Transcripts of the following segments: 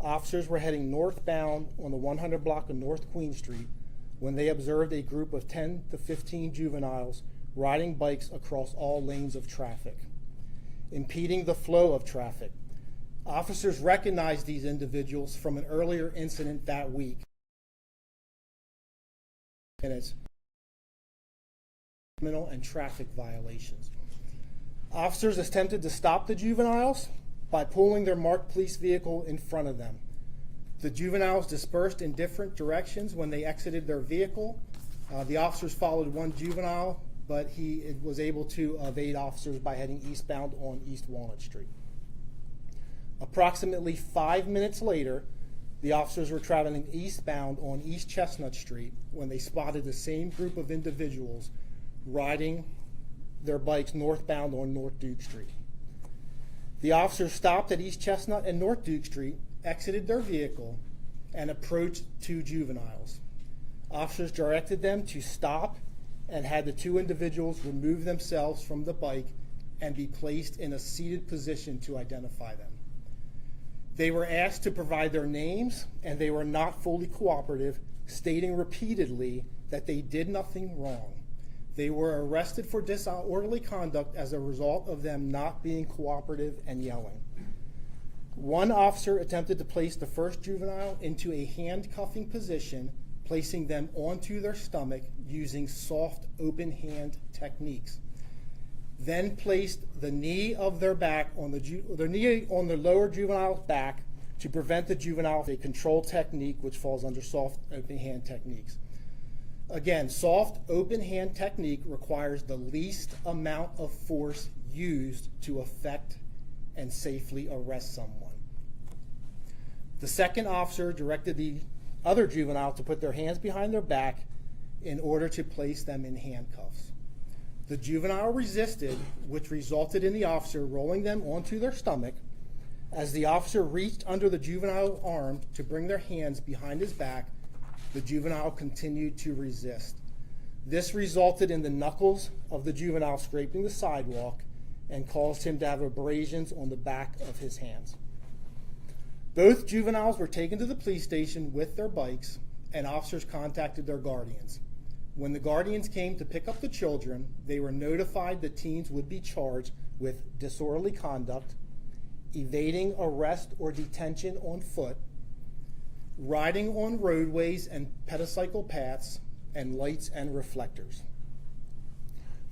officers were heading northbound on the 100 block of North Queen Street when they observed a group of 10 to 15 juveniles riding bikes across all lanes of traffic, impeding the flow of traffic. Officers recognized these individuals from an earlier incident that week. Criminal and traffic violations. Officers attempted to stop the juveniles by pulling their marked police vehicle in front of them. The juveniles dispersed in different directions when they exited their vehicle. The officers followed one juvenile, but he was able to evade officers by heading eastbound on East Walnut Street. Approximately 5 minutes later, the officers were traveling eastbound on East Chestnut Street when they spotted the same group of individuals riding their bikes northbound on North Duke Street. The officers stopped at East Chestnut and North Duke Street, exited their vehicle, and approached two juveniles. Officers directed them to stop and had the two individuals remove themselves from the bike and be placed in a seated position to identify them. They were asked to provide their names, and they were not fully cooperative, stating repeatedly that they did nothing wrong. They were arrested for disorderly conduct as a result of them not being cooperative and yelling. One officer attempted to place the first juvenile into a handcuffing position, placing them onto their stomach using soft open hand techniques. Then placed the knee of their back on their knee on the lower juvenile's back to prevent the juvenile, a control technique which falls under soft open hand techniques. Again, soft open hand technique requires the least amount of force used to effect and safely arrest someone. The second officer directed the other juvenile to put their hands behind their back in order to place them in handcuffs. The juvenile resisted, which resulted in the officer rolling them onto their stomach. As the officer reached under the juvenile's arm to bring their hands behind his back, the juvenile continued to resist. This resulted in the knuckles of the juvenile scraping the sidewalk and caused him to have abrasions on the back of his hands. Both juveniles were taken to the police station with their bikes, and officers contacted their guardians. When the guardians came to pick up the children, they were notified the teens would be charged with disorderly conduct, evading arrest or detention on foot, riding on roadways and pedicycle paths, and lights and reflectors.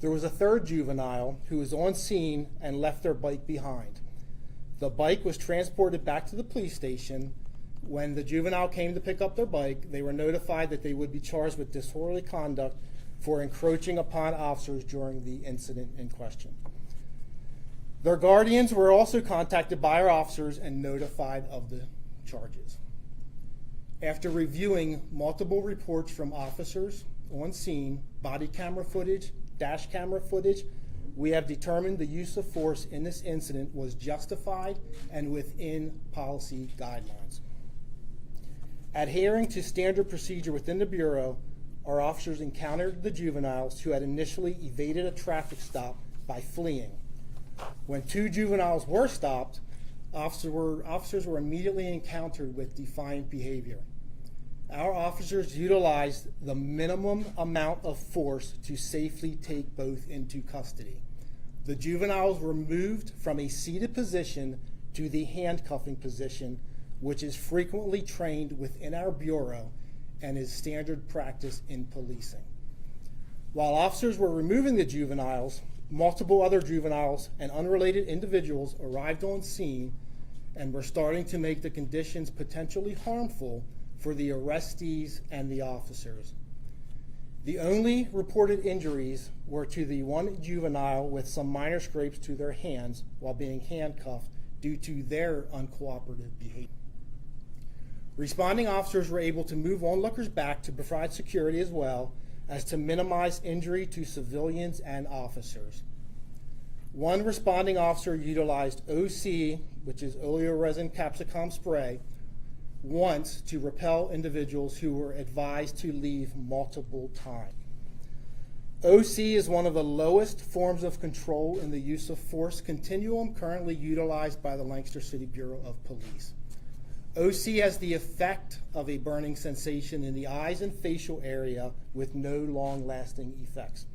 There was a third juvenile who was on scene and left their bike behind. The bike was transported back to the police station. When the juvenile came to pick up their bike, they were notified that they would be charged with disorderly conduct for encroaching upon officers during the incident in question. Their guardians were also contacted by our officers and notified of the charges. After reviewing multiple reports from officers on scene, body camera footage, dash camera footage, we have determined the use of force in this incident was justified and within policy guidelines. Adhering to standard procedure within the Bureau, our officers encountered the juveniles who had initially evaded a traffic stop by fleeing. When two juveniles were stopped, officers were immediately encountered with defiant behavior. Our officers utilized the minimum amount of force to safely take both into custody. The juveniles were moved from a seated position to the handcuffing position, which is frequently trained within our Bureau and is standard practice in policing. While officers were removing the juveniles, multiple other juveniles and unrelated individuals arrived on scene and were starting to make the conditions potentially harmful for the arrestees and the officers. The only reported injuries were to the one juvenile with some minor scrapes to their hands while being handcuffed due to their uncooperative behavior. Responding officers were able to move onlookers back to provide security as well as to minimize injury to civilians and officers. One responding officer utilized OC, which is oleoresin capsicum spray, once to repel individuals who were advised to leave multiple times. OC is one of the lowest forms of control in the use of force continuum currently utilized by the Lancaster City Bureau of Police. OC has the effect of a burning sensation in the eyes and facial area with no long-lasting effects.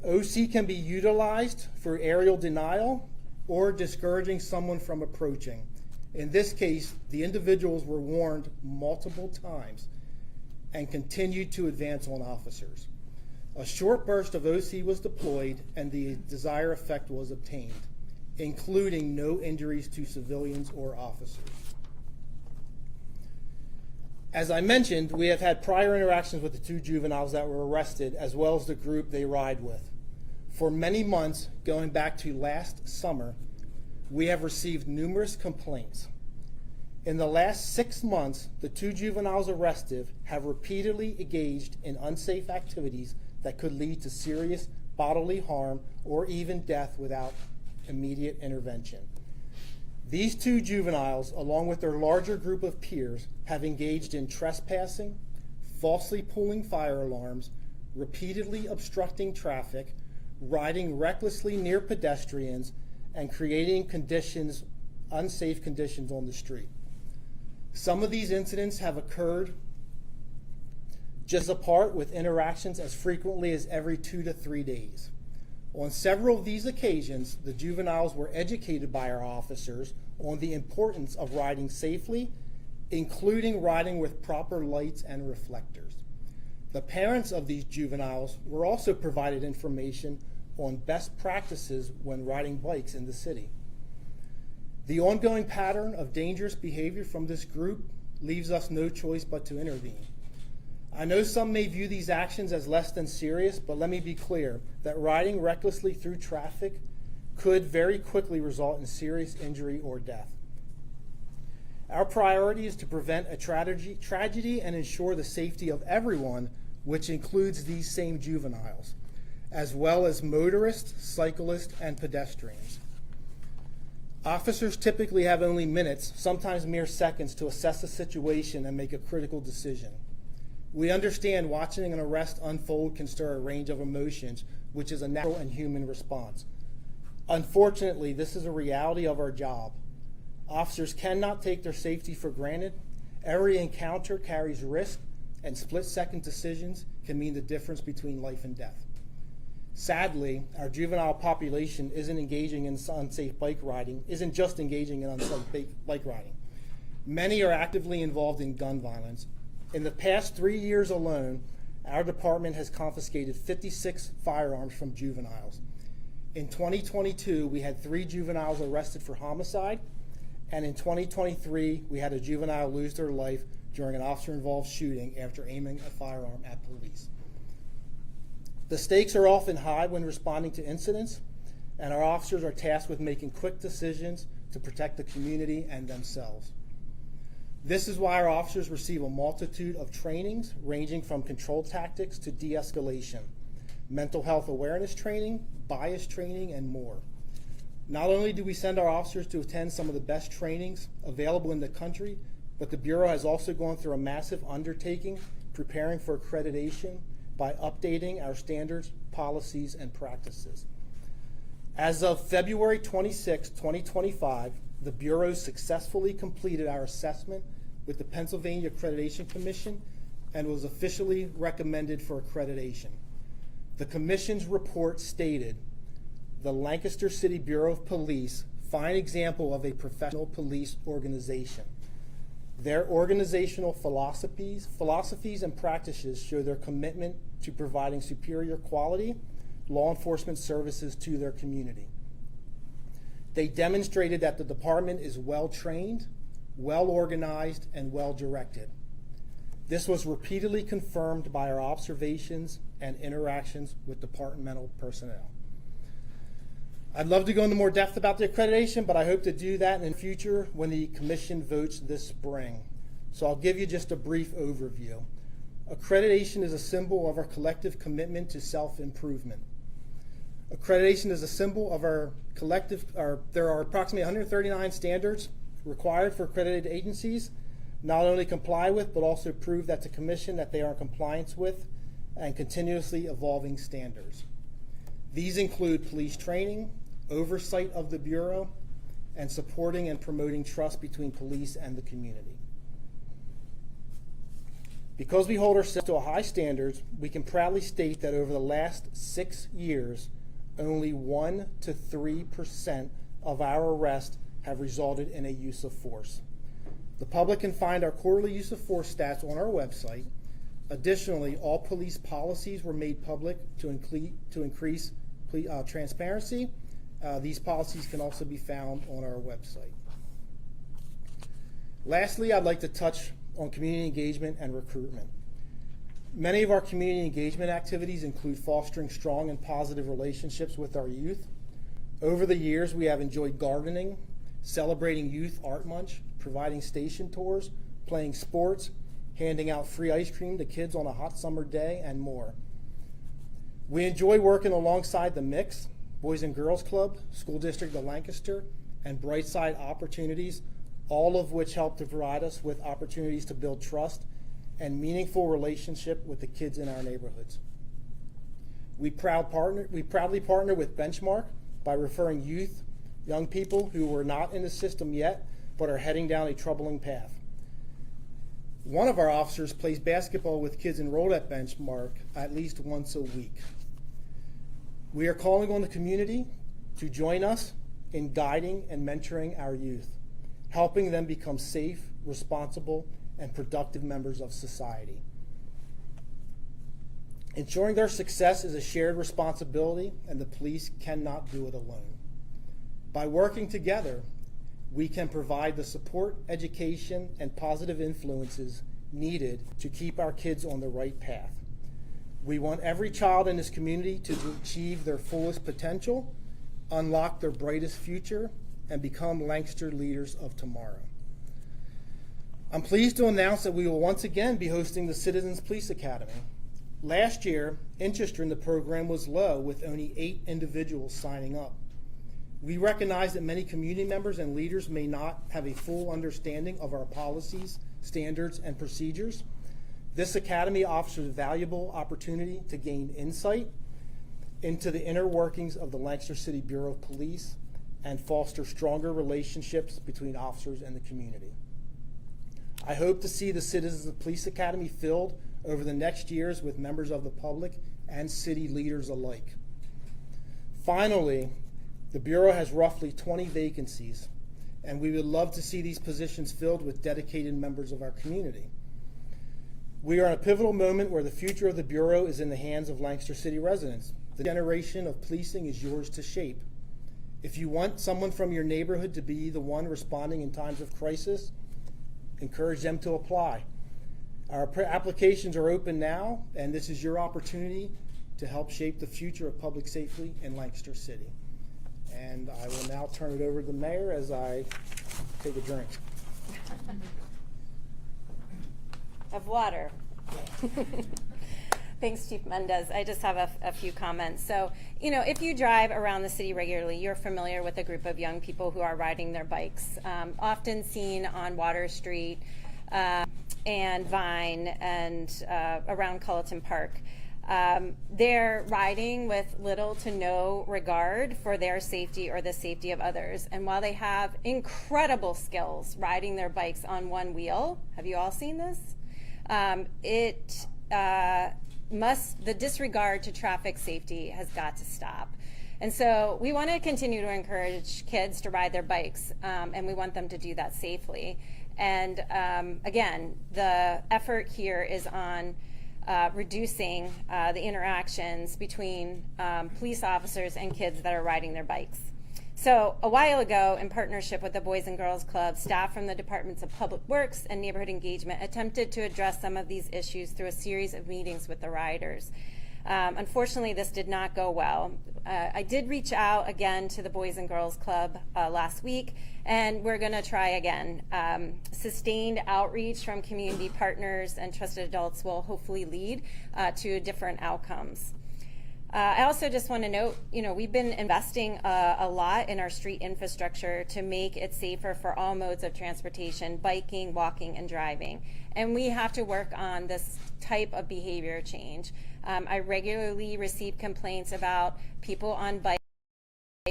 OC can be utilized for aerial denial or discouraging someone from approaching. In this case, the individuals were warned multiple times and continued to advance on officers. A short burst of OC was deployed and the desired effect was obtained, including no injuries to civilians or officers. As I mentioned, we have had prior interactions with the two juveniles that were arrested, as well as the group they ride with. For many months, going back to last summer, we have received numerous complaints. In the last 6 months, the two juveniles arrested have repeatedly engaged in unsafe activities that could lead to serious bodily harm or even death without immediate intervention. These two juveniles, along with their larger group of peers, have engaged in trespassing, falsely pulling fire alarms, repeatedly obstructing traffic, riding recklessly near pedestrians, and creating unsafe conditions on the street. Some of these incidents have occurred just apart, with interactions as frequently as every 2 to 3 days. On several of these occasions, the juveniles were educated by our officers on the importance of riding safely, including riding with proper lights and reflectors. The parents of these juveniles were also provided information on best practices when riding bikes in the city. The ongoing pattern of dangerous behavior from this group leaves us no choice but to intervene. I know some may view these actions as less than serious, but let me be clear that riding recklessly through traffic could very quickly result in serious injury or death. Our priority is to prevent a tragedy and ensure the safety of everyone, which includes these same juveniles, as well as motorists, cyclists, and pedestrians. Officers typically have only minutes, sometimes mere seconds, to assess a situation and make a critical decision. We understand watching an arrest unfold can stir a range of emotions, which is a natural and human response. Unfortunately, this is a reality of our job. Officers cannot take their safety for granted. Every encounter carries risk, and split-second decisions can mean the difference between life and death. Sadly, our juvenile population isn't just engaging in unsafe bike riding. Many are actively involved in gun violence. In the past 3 years alone, our department has confiscated 56 firearms from juveniles. In 2022, we had 3 juveniles arrested for homicide, and in 2023, we had a juvenile lose their life during an officer-involved shooting after aiming a firearm at police. The stakes are often high when responding to incidents, and our officers are tasked with making quick decisions to protect the community and themselves. This is why our officers receive a multitude of trainings ranging from control tactics to de-escalation, mental health awareness training, bias training, and more. Not only do we send our officers to attend some of the best trainings available in the country, but the Bureau has also gone through a massive undertaking preparing for accreditation by updating our standards, policies, and practices. As of February 26, 2025, the Bureau successfully completed our assessment with the Pennsylvania Accreditation Commission and was officially recommended for accreditation. The Commission's report stated, "The Lancaster City Bureau of Police, fine example of a professional police organization. Their organizational philosophies and practices show their commitment to providing superior quality law enforcement services to their community. They demonstrated that the department is well-trained, well-organized, and well-directed. This was repeatedly confirmed by our observations and interactions with departmental personnel." I'd love to go into more depth about the accreditation, but I hope to do that in the future when the Commission votes this spring. So I'll give you just a brief overview. Accreditation is a symbol of our collective commitment to self-improvement. Accreditation is a symbol of our there are approximately 139 standards required for accredited agencies, not only comply with, but also prove that the Commission that they are in compliance with and continuously evolving standards. These include police training, oversight of the Bureau, and supporting and promoting trust between police and the community. Because we hold ourselves to a high standards, we can proudly state that over the last 6 years, only 1 to 3% of our arrests have resulted in a use of force. The public can find our quarterly use of force stats on our website. Additionally, all police policies were made public to increase transparency. These policies can also be found on our website. Lastly, I'd like to touch on community engagement and recruitment. Many of our community engagement activities include fostering strong and positive relationships with our youth. Over the years, we have enjoyed gardening, celebrating Youth Art Month, providing station tours, playing sports, handing out free ice cream to kids on a hot summer day, and more. We enjoy working alongside the Mix, Boys and Girls Club, School District of Lancaster, and Brightside Opportunities, all of which help to provide us with opportunities to build trust and meaningful relationship with the kids in our neighborhoods. We proudly partner with Benchmark by referring young people who were not in the system yet but are heading down a troubling path. One of our officers plays basketball with kids enrolled at Benchmark at least once a week. We are calling on the community to join us in guiding and mentoring our youth, helping them become safe, responsible, and productive members of society. Ensuring their success is a shared responsibility, and the police cannot do it alone. By working together, we can provide the support, education, and positive influences needed to keep our kids on the right path. We want every child in this community to achieve their fullest potential, unlock their brightest future, and become Lancaster leaders of tomorrow. I'm pleased to announce that we will once again be hosting the Citizens Police Academy. Last year, interest in the program was low, with only 8 individuals signing up. We recognize that many community members and leaders may not have a full understanding of our policies, standards, and procedures. This academy offers a valuable opportunity to gain insight into the inner workings of the Lancaster City Bureau of Police and foster stronger relationships between officers and the community. I hope to see the Citizens Police Academy filled over the next years with members of the public and city leaders alike. Finally, the Bureau has roughly 20 vacancies, and we would love to see these positions filled with dedicated members of our community. We are in a pivotal moment where the future of the Bureau is in the hands of Lancaster City residents. The generation of policing is yours to shape. If you want someone from your neighborhood to be the one responding in times of crisis, encourage them to apply. Our applications are open now, and this is your opportunity to help shape the future of public safety in Lancaster City. And I will now turn it over to the mayor as I take a drink. Of water. Thanks, Chief Mendez. I just have a few comments. So, if you drive around the city regularly, you're familiar with a group of young people who are riding their bikes, often seen on Water Street and Vine and around Culleton Park. They're riding with little to no regard for their safety or the safety of others. And while they have incredible skills riding their bikes on one wheel, have you all seen this? The disregard to traffic safety has got to stop. And so we want to continue to encourage kids to ride their bikes, and we want them to do that safely. And again, the effort here is on reducing the interactions between police officers and kids that are riding their bikes. So a while ago, in partnership with the Boys and Girls Club, staff from the Departments of Public Works and Neighborhood Engagement attempted to address some of these issues through a series of meetings with the riders. Unfortunately, this did not go well. I did reach out again to the Boys and Girls Club last week, and we're going to try again. Sustained outreach from community partners and trusted adults will hopefully lead to different outcomes. I also just want to note, we've been investing a lot in our street infrastructure to make it safer for all modes of transportation, biking, walking, and driving. And we have to work on this type of behavior change. I regularly receive complaints about people on bikes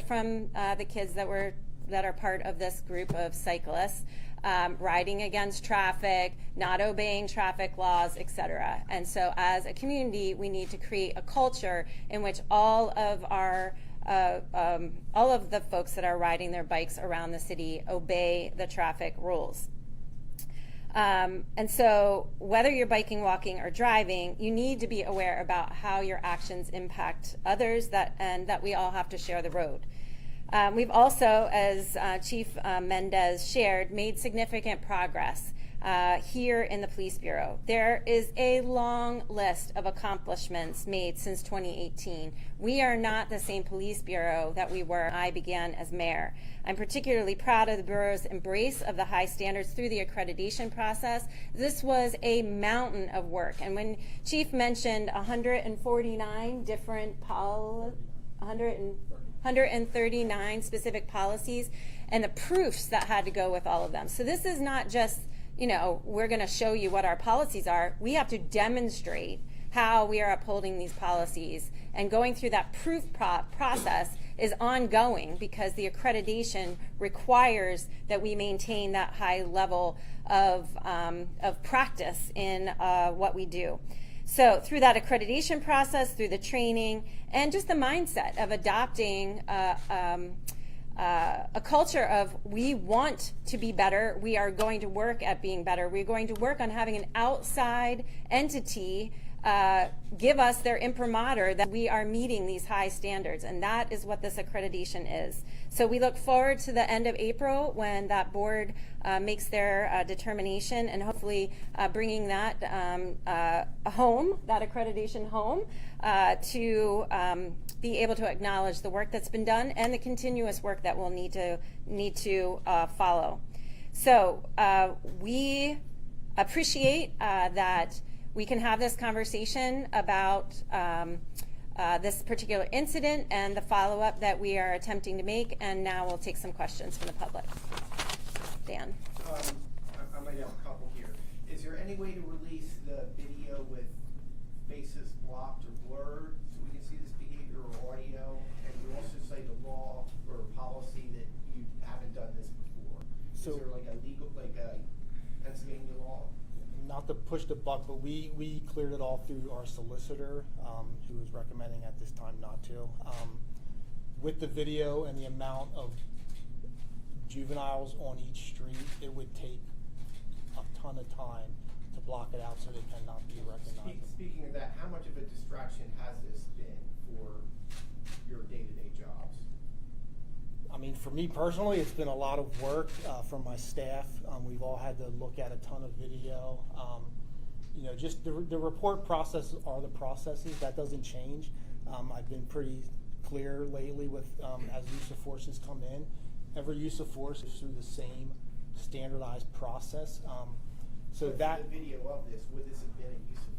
from the kids that were that are part of this group of cyclists, riding against traffic, not obeying traffic laws, etc. And so as a community, we need to create a culture in which all of the folks that are riding their bikes around the city obey the traffic rules. And so whether you're biking, walking, or driving, you need to be aware about how your actions impact others, and that we all have to share the road. We've also, as Chief Mendez shared, made significant progress here in the Police Bureau. There is a long list of accomplishments made since 2018. We are not the same Police Bureau that we were when I began as mayor. I'm particularly proud of the Bureau's embrace of the high standards through the accreditation process. This was a mountain of work. And when Chief mentioned 149 different 139 specific policies and the proofs that had to go with all of them. So this is not just, we're going to show you what our policies are. We have to demonstrate how we are upholding these policies, and going through that proof process is ongoing because the accreditation requires that we maintain that high level of practice in what we do. So through that accreditation process, through the training, and just the mindset of adopting a culture of we want to be better, we are going to work at being better, we're going to work on having an outside entity give us their imprimatur that we are meeting these high standards, and that is what this accreditation is. So we look forward to the end of April when that board makes their determination, and hopefully bringing that home, that accreditation home, to be able to acknowledge the work that's been done and the continuous work that we'll need to follow. So we appreciate that we can have this conversation about this particular incident and the follow-up that we are attempting to make, and now we'll take some questions from the public. Dan. I might have a couple here. Is there any way to release the video with faces blocked or blurred so we can see this behavior, or audio? And you also cite a law or a policy that you haven't done this before. So, is there like a legal, like a Pennsylvania law? Not to push the buck, but we cleared it all through our solicitor, who was recommending at this time not to. With the video and the amount of juveniles on each street, it would take a ton of time to block it out so they cannot be recognized. Speaking of that, how much of a distraction has this been for your day-to-day jobs? I mean, for me personally, it's been a lot of work from my staff. We've all had to look at a ton of video. Just the report process are the processes. That doesn't change. I've been pretty clear lately with as use of forces come in. Every use of force is through the same standardized process. So but that the video of this, would this have been a use of